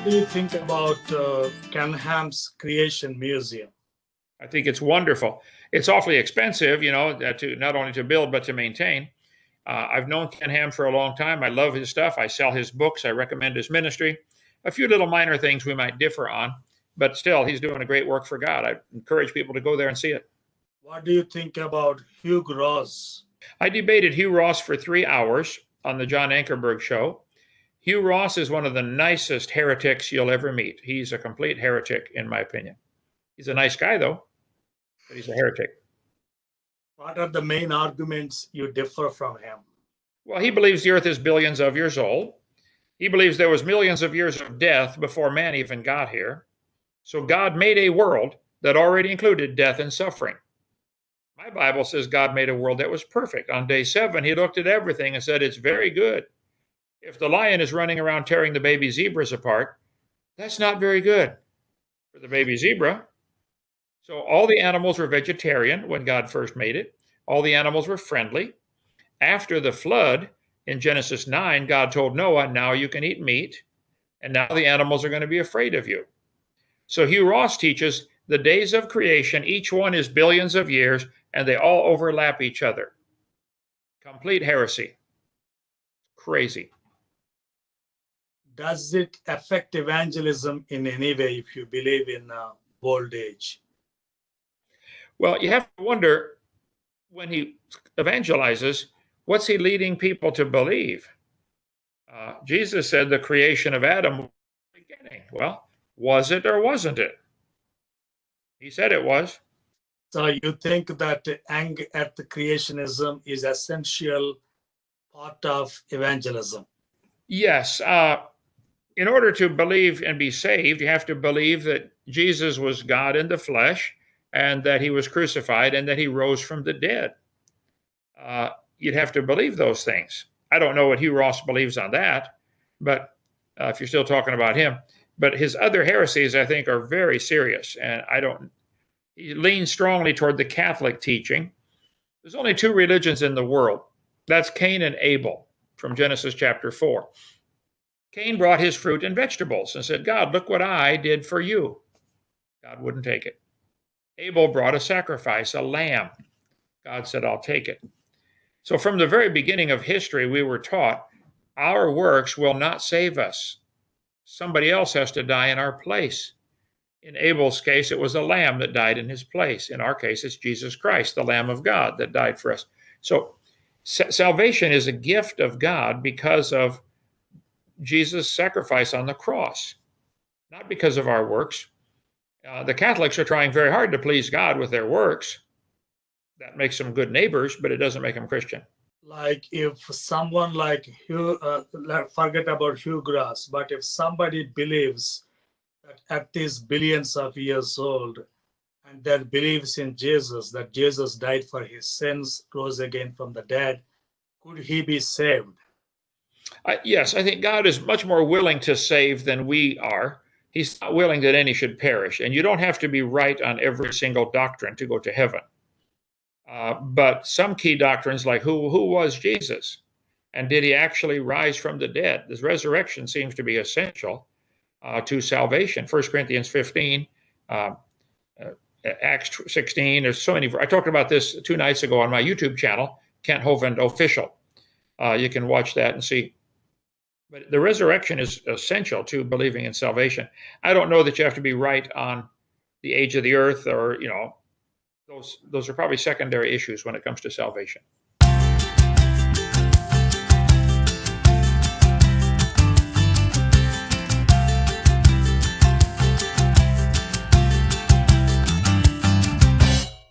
do you think about Canham's Creation Museum? I think it's wonderful. It's awfully expensive, to not only to build but to maintain. I've known Ken Ham for a long time. I love his stuff. I sell his books. I recommend his ministry. A few little minor things we might differ on, but still, he's doing a great work for God. I encourage people to go there and see it. What do you think about Hugh Ross? I debated Hugh Ross for 3 hours on the John Ankerberg show. Hugh Ross is one of the nicest heretics you'll ever meet. He's a complete heretic, in my opinion. He's a nice guy, though, but he's a heretic. What are the main arguments you differ from him? Well, he believes the earth is billions of years old. He believes there was millions of years of death before man even got here. So God made a world that already included death and suffering. My Bible says God made a world that was perfect. On day 7, he looked at everything and said, it's very good. If the lion is running around tearing the baby zebras apart, that's not very good for the baby zebra. So all the animals were vegetarian when God first made it. All the animals were friendly. After the flood, in Genesis 9, God told Noah, now you can eat meat, and now the animals are going to be afraid of you. So Hugh Ross teaches the days of creation, each one is billions of years, and they all overlap each other. Complete heresy. Crazy. Does it affect evangelism in any way if you believe in old age? Well, you have to wonder, when he evangelizes, what's he leading people to believe? Jesus said the creation of Adam was the beginning. Well, was it or wasn't it? He said it was. So you think that anger at the creationism is essential part of evangelism? Yes. In order to believe and be saved, you have to believe that Jesus was God in the flesh and that he was crucified and that he rose from the dead. You'd have to believe those things. I don't know what Hugh Ross believes on that, but if you're still talking about him. But his other heresies, I think, are very serious, and he leans strongly toward the Catholic teaching. There's only 2 religions in the world. That's Cain and Abel from Genesis chapter 4. Cain brought his fruit and vegetables and said, God, look what I did for you. God wouldn't take it. Abel brought a sacrifice, a lamb. God said, I'll take it. So from the very beginning of history, we were taught our works will not save us. Somebody else has to die in our place. In Abel's case, it was a lamb that died in his place. In our case, it's Jesus Christ, the Lamb of God, that died for us. So salvation is a gift of God because of Jesus' sacrifice on the cross, not because of our works. The Catholics are trying very hard to please God with their works. That makes them good neighbors, but it doesn't make them Christian. Like if someone like Hugh, forget about Hugh Ross, but if somebody believes that at these billions of years old and that believes in Jesus, that Jesus died for his sins, rose again from the dead, could he be saved? Yes, I think God is much more willing to save than we are. He's not willing that any should perish. And you don't have to be right on every single doctrine to go to heaven. But some key doctrines, like who was Jesus? And did he actually rise from the dead? This resurrection seems to be essential to salvation. 1 Corinthians 15, Acts 16, there's so many. I talked about this 2 nights ago on my YouTube channel, Kent Hovind Official. You can watch that and see. But the resurrection is essential to believing in salvation. I don't know that you have to be right on the age of the earth or, those are probably secondary issues when it comes to salvation.